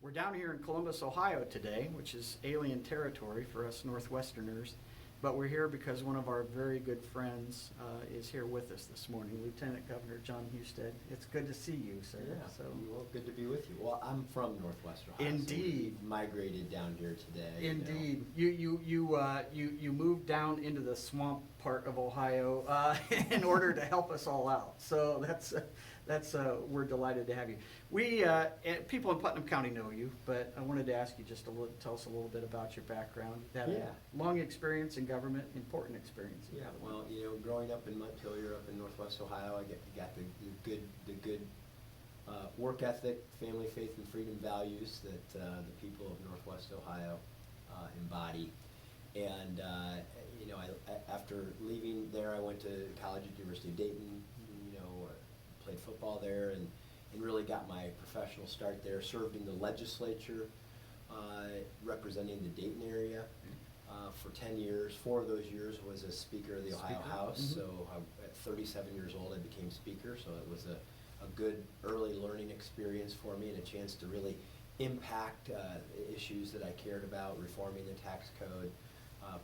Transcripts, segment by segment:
We're down here in Columbus, Ohio today, which is alien territory for us Northwesterners, but we're here because one of our very good friends is here with us this morning, Lieutenant Governor Jon Husted. It's good to see you, sir. Yeah, So, well, good to be with you. Well, I'm from Northwest Ohio. Indeed. So we migrated down here today. Indeed. You moved down into the swamp part of Ohio in order to help us all out. So that's we're delighted to have you. We people in Putnam County know you, but I wanted to ask you just tell us a little bit about your background. You've had a long experience in government, important experience. Yeah, well, growing up in Montpelier, up in Northwest Ohio, I got the good work ethic, family, faith, and freedom values that the people of Northwest Ohio embody. And after leaving there, I went to college at the University of Dayton. Played football there and really got my professional start there. Served in the legislature, representing the Dayton area for 10 years. 4 of those years was as Speaker of the Ohio House. Mm-hmm. So at 37 years old, I became Speaker. So it was a good early learning experience for me and a chance to really impact issues that I cared about, reforming the tax code,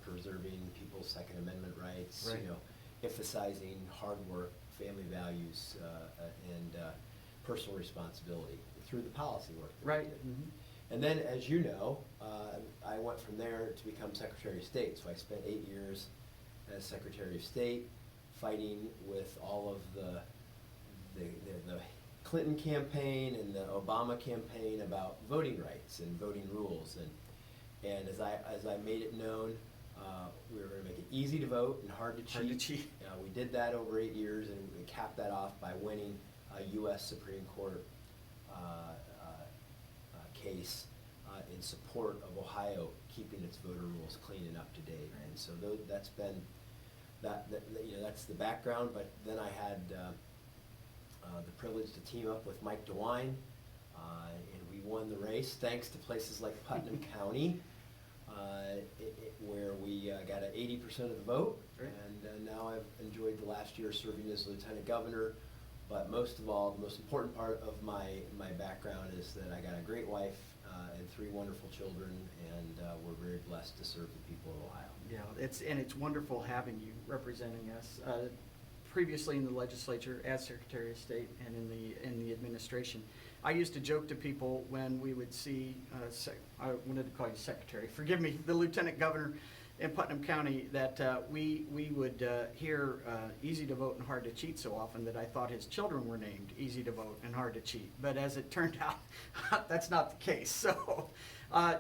preserving people's Second Amendment rights, right. Emphasizing hard work, family values, and personal responsibility through the policy work that right. we did. Mm-hmm. And then, as you know, I went from there to become Secretary of State. So I spent 8 years as Secretary of State, fighting with all of the Clinton campaign and the Obama campaign about voting rights and voting rules. And as I made it known, we were going to make it easy to vote and hard to cheat. We did that over 8 years, and we capped that off by winning a U.S. Supreme Court case in support of Ohio keeping its voter rules clean and up to date. And so that's been that's the background. But then I had the privilege to team up with Mike DeWine, and we won the race thanks to places like Putnam County. Where we got 80% of the vote, right. And now I've enjoyed the last year serving as Lieutenant Governor. But most of all, the most important part of my background is that I got a great wife and 3 wonderful children, and we're very blessed to serve the people of Ohio. Yeah, it's wonderful having you representing us. Previously in the legislature as Secretary of State and in the administration, I used to joke to people when we would see, I wanted to call you Secretary, forgive me, the Lieutenant Governor in Putnam County, that we would hear easy to vote and hard to cheat so often that I thought his children were named easy to vote and hard to cheat. But as it turned out, that's not the case. So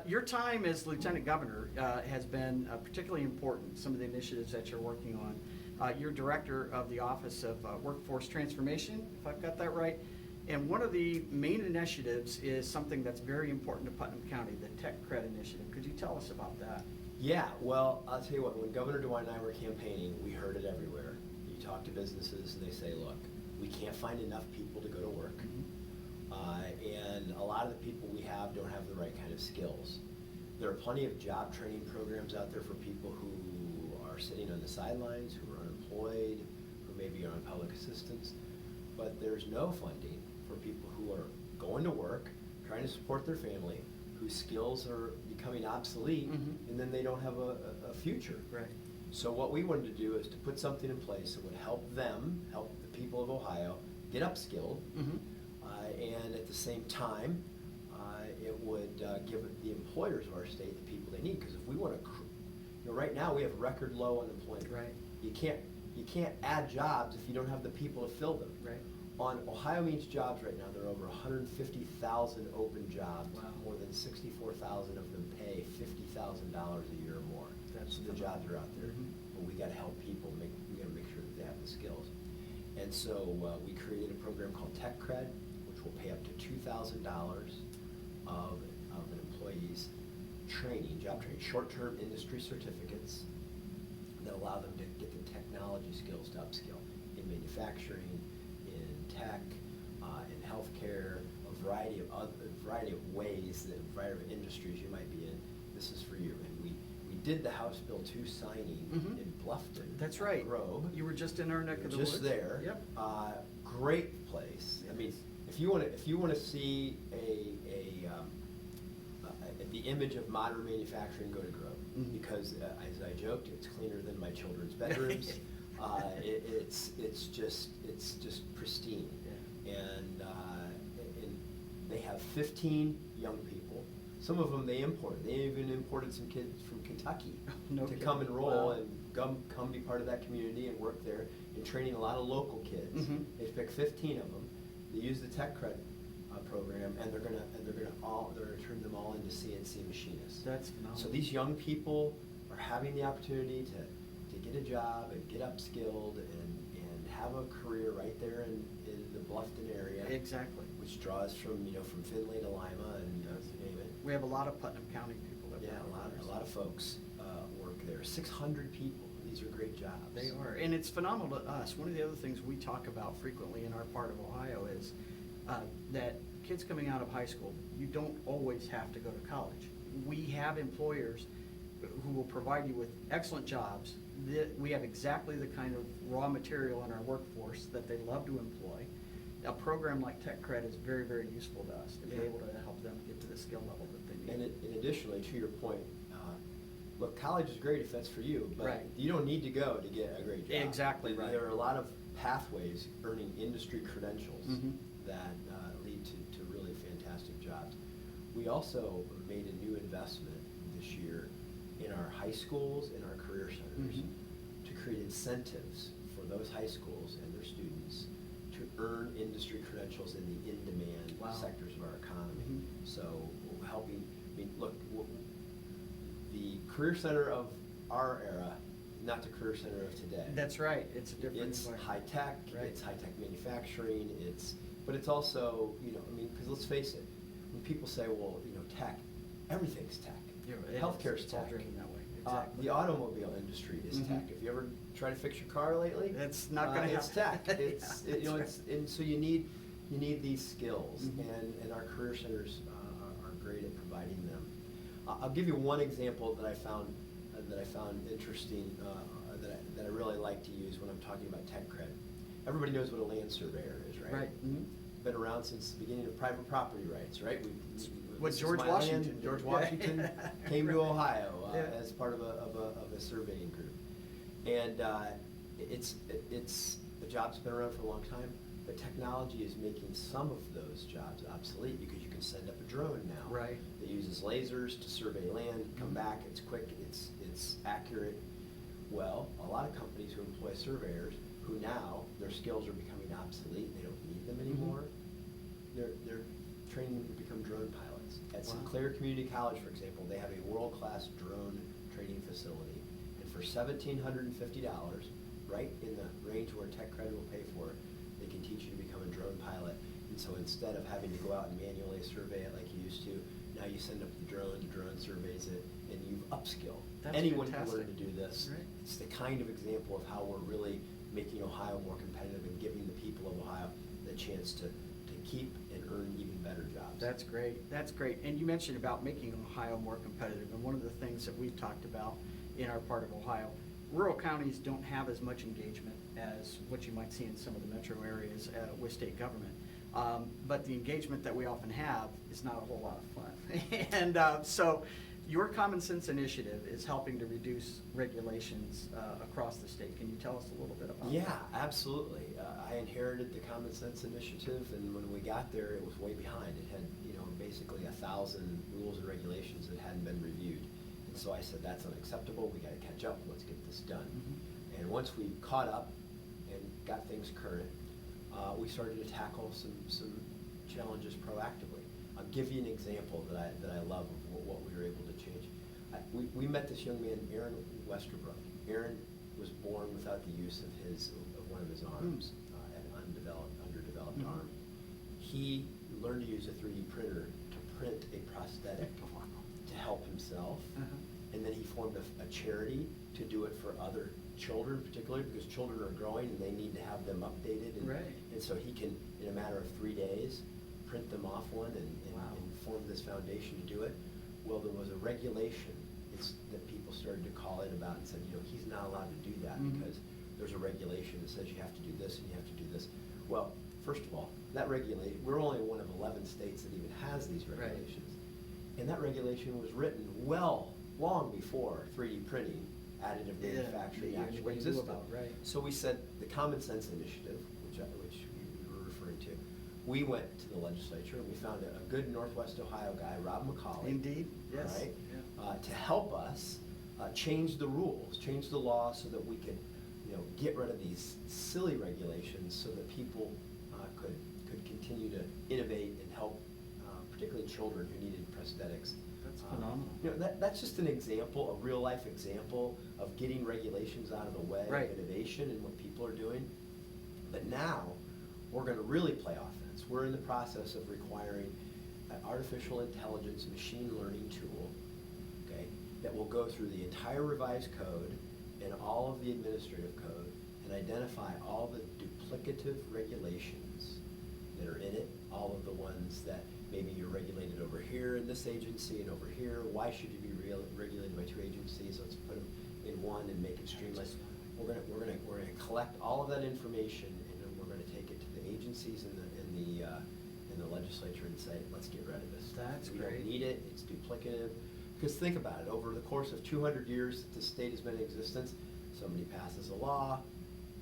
your time as Lieutenant Governor has been particularly important, some of the initiatives that you're working on. You're Director of the Office of Workforce Transformation, if I've got that right. And one of the main initiatives is something that's very important to Putnam County, the Tech Cred initiative. Could you tell us about that? Yeah, well, I'll tell you what, when Governor DeWine and I were campaigning, we heard it everywhere. You talk to businesses and they say, look, we can't find enough people to go to work. Mm-hmm. And a lot of the people we have don't have the right kind of skills. There are plenty of job training programs out there for people who are sitting on the sidelines, who are unemployed, who maybe are on public assistance, but there's no funding for people who are going to work, trying to support their family, whose skills are becoming obsolete, mm-hmm. and then they don't have a future. Right. So what we wanted to do is to put something in place that would help them, help the people of Ohio get upskilled, mm-hmm. And at the same time, it would give the employers of our state the people they need. Because if we want to, right now we have record low unemployment. Right. You can't add jobs if you don't have the people to fill them. Right. On Ohio Means Jobs right now, there are over 150,000 open jobs. Wow. More than 64,000 of them pay $50,000 a year or more. That's the jobs are out there, mm-hmm. but we got to help people. We got to make sure that they have the skills. And so we created a program called Tech Cred, which will pay up to $2,000 of an employee's training, job training, short-term industry certificates that allow them to get the technology skills to upskill in manufacturing, in tech, in healthcare, a variety of ways, a variety of industries you might be in. This is for you. And we did the House Bill 2 signing mm-hmm. in Bluffton. That's right. Grove. You were just in our neck of the woods. Just there. Yep. Great place. Yes. I mean, if you want to see a the image of modern manufacturing go to grow. Mhm. Because, as I joked, it's cleaner than my children's bedrooms. It's just pristine. Yeah. And they have 15 young people. Some of them they import. They even imported some kids from Kentucky No to kidding. come enroll Wow. and come be part of that community and work there, and training a lot of local kids. Mhm. They pick 15 of them. They use the tech credit program, and they're gonna turn them all into CNC machinists. That's phenomenal. So these young people are having the opportunity to get a job and get upskilled and have a career right there in the Bluffton area. Exactly. Which draws from Findlay to Lima and you name it. We have a lot of Putnam County people that Yeah, work there. a lot of folks work there. 600 people. These are great jobs. They are, and it's phenomenal to us. One of the other things we talk about frequently in our part of Ohio is that kids coming out of high school, you don't always have to go to college. We have employers who will provide you with excellent jobs. We have exactly the kind of raw material in our workforce that they love to employ. A program like Tech Cred is very, very useful to us to be Yeah. able to help them get to the skill level that they need. And additionally, to your point, look, college is great if that's for you, but Right. you don't need to go to get a great job. Exactly right. There are a lot of pathways earning industry credentials Mhm. that lead to really fantastic jobs. We also made a new investment this year in our high schools and our career centers Mhm. to create incentives for those high schools and their students to earn industry credentials in the in-demand Wow. sectors of our economy. Mhm. So helping, look, the career center of our era, not the career center of today. That's right, it's a different It's environment. high tech, Right. it's high tech manufacturing, but it's also, because let's face it, when people say, well, tech, everything's tech. Yeah, it is. Healthcare's It's all tech. driven that way. Exactly. The automobile industry is Mhm. tech. If you ever try to fix your car lately, It's not gonna It's happen. tech. It's Yeah, that's right. and so you need these skills, Mhm. and our career centers are great at providing them. I'll give you one example that I found interesting that I really like to use when I'm talking about tech cred. Everybody knows what a land surveyor is, right? Right. Mhm. Been around since the beginning of private property rights, right? What This is George my Washington land. did. George Yeah. Washington came to Right. Ohio Yeah. as part of a surveying group, and it's a job's been around for a long time. But technology is making some of those jobs obsolete because you can send up a drone now. Right. That uses lasers to survey land, come Mhm. back, it's quick, it's accurate. Well, a lot of companies who employ surveyors, who now, their skills are becoming obsolete, they don't need them anymore, they're training them to become drone pilots. At Wow. Sinclair Community College, for example, they have a world-class drone training facility. And for $1,750, right in the range where Tech Credit will pay for it, they can teach you to become a drone pilot. And so instead of having to go out and manually survey it like you used to, now you send up the drone surveys it, and you've upskilled. That's Anyone can fantastic. learn to do this. Right. It's the kind of example of how we're really making Ohio more competitive and giving the people of Ohio the chance to keep and earn even better jobs. That's great, that's great. And you mentioned about making Ohio more competitive, and one of the things that we've talked about in our part of Ohio, rural counties don't have as much engagement as what you might see in some of the metro areas with state government. But the engagement that we often have is not a whole lot of fun. And so your Common Sense initiative is helping to reduce regulations across the state. Can you tell us a little bit about that? Yeah, absolutely. I inherited the Common Sense initiative, and when we got there, it was way behind. It had, basically 1,000 rules and regulations that hadn't been reviewed. And so I said, that's unacceptable. We got to catch up. Let's get this done. Mhm. And once we caught up and got things current, we started to tackle some challenges proactively. I'll give you an example that I love of what we were able to change. We met this young man, Aaron Westerbrook. Aaron was born without the use of one of his arms, an underdeveloped Mhm. arm. He learned to use a 3D printer to print a prosthetic to help himself. Uh-huh. And then he formed a charity to do it for other children, particularly because children are growing and they need to have them updated. And, Right. and so he can, in a matter of 3 days, print them off one and Wow. form this foundation to do it. Well, there was a regulation that people started to call in about and said, he's not allowed to do that Mhm. because there's a regulation that says you have to do this and you have to do this. Well, first of all, that we're only one of 11 states that even has these Right. regulations. And that regulation was written long before 3D printing, additive manufacturing Yeah, actually anybody knew existed. about, right. So we said the Common Sense Initiative, which we were referring to, we went to the legislature and we found a good Northwest Ohio guy, Rob McCauley. Indeed, yes. Right? Yeah. To help us change the rules, change the law so that we could, get rid of these silly regulations so that people could continue to innovate and help, particularly children who needed prosthetics. That's phenomenal. That's just an example, a real life example of getting regulations out of the way Right. of innovation and what people are doing. But now, we're gonna really play offense. We're in the process of requiring an artificial intelligence machine learning tool, okay, that will go through the entire revised code and all of the administrative code and identify all the duplicative regulations that are in it, all of the ones that maybe you're regulated over here in this agency and over here. Why should you be regulated by two agencies? Let's put them in one and make it streamlined. We're gonna collect all of that information and then we're gonna take it to the agencies in the legislature and say, let's get rid of this. That's We great. don't need it, it's duplicative. Because think about it, over the course of 200 years that the state has been in existence, somebody passes a law,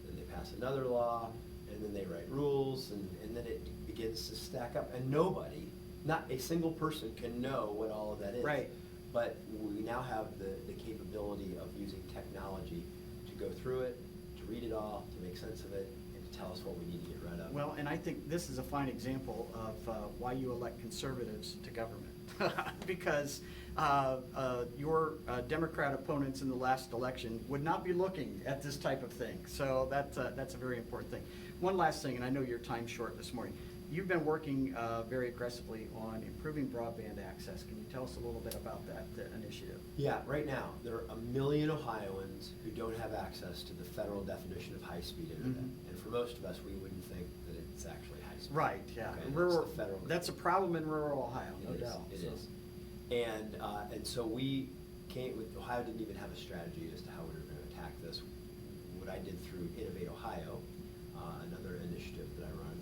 then they pass another law, and then they write rules, and then it begins to stack up. And nobody, not a single person can know what all of that is. Right. But we now have the capability of using technology to go through it, to read it all, to make sense of it, and to tell us what we need to get rid of. Well, and I think this is a fine example of why you elect conservatives to government. Because your Democrat opponents in the last election would not be looking at this type of thing. So that's a very important thing. One last thing, and I know your time's short this morning. You've been working very aggressively on improving broadband access. Can you tell us a little bit about that initiative? Yeah, right now, there are 1 million Ohioans who don't have access to the federal definition of high-speed internet. Mhm. And for most of us, we wouldn't think that it's actually high-speed. Right, yeah. Okay, Rural, it's the federal. that's a problem in rural Ohio, no It is, doubt. it So- is. And so we came with, Ohio didn't even have a strategy as to how we were gonna attack this. What I did through Innovate Ohio, another initiative that I run,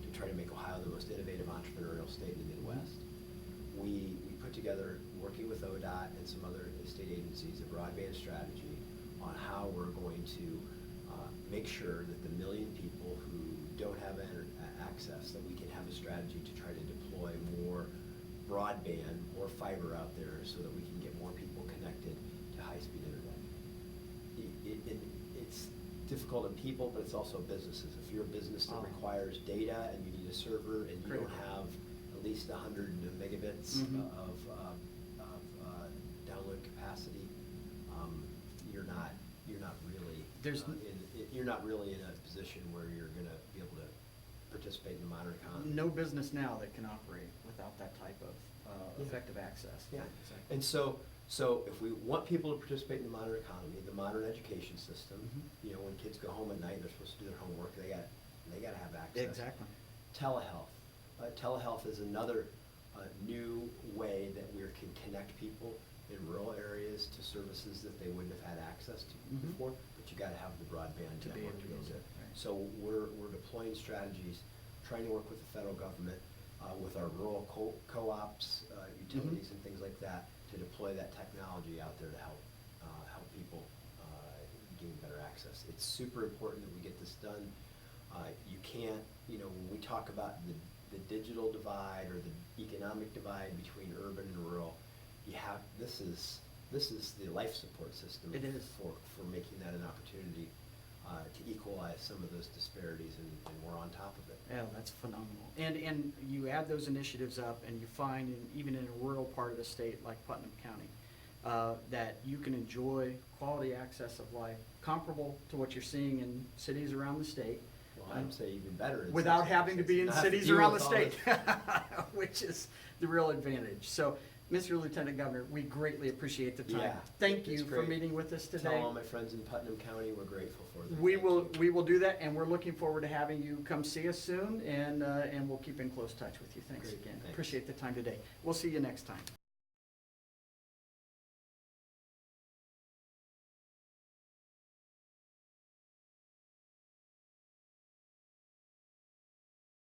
to try to make Ohio the most innovative entrepreneurial state in the Midwest. We put together, working with ODOT and some other state agencies, a broadband strategy on how we're going to make sure that the 1 million people who don't have access, that we can have a strategy to try to deploy more broadband, more fiber out there so that we can get more people connected to high-speed internet. It's difficult in people, but it's also businesses. If you're a business that requires data and you need a server and you Critical. don't have at least 100 megabits Mhm. of download capacity, you're not really in a position where you're going to be able to participate in the modern economy. No business now that can operate without that type of Yeah. effective access. Yeah, Exactly. and so if we want people to participate in the modern economy, the modern education system, Mhm. when kids go home at night, they're supposed to do their homework, they gotta have access. Exactly. Telehealth. Telehealth is another new way that we can connect people in rural areas to services that they wouldn't have had access to Mhm. before, but you gotta have the broadband To be network able to to go use to. it, right. So we're deploying strategies, trying to work with the federal government, with our rural co-ops, utilities and things like that, to deploy that technology out there to help people gain better access. It's super important that we get this done. You can't, when we talk about the digital divide or the economic divide between urban and rural, this is the life support system. It is. For making that an opportunity to equalize some of those disparities, and we're on top of it. Yeah, that's phenomenal. And you add those initiatives up and you find, even in a rural part of the state like Putnam County, that you can enjoy quality access of life comparable to what you're seeing in cities around the state. Well, I'd say even better. Without having to be in Not have to cities deal around the with all state, this. which is the real advantage. So, Mr. Lieutenant Governor, we greatly appreciate the time. Yeah, Thank it's you for great. meeting with us today. Tell all my friends in Putnam County we're grateful for them. We Thank will, you. we will do that, and we're looking forward to having you come see us soon, and we'll keep in close touch with you. Thanks Great, again. thanks. Appreciate the time today. We'll see you next time.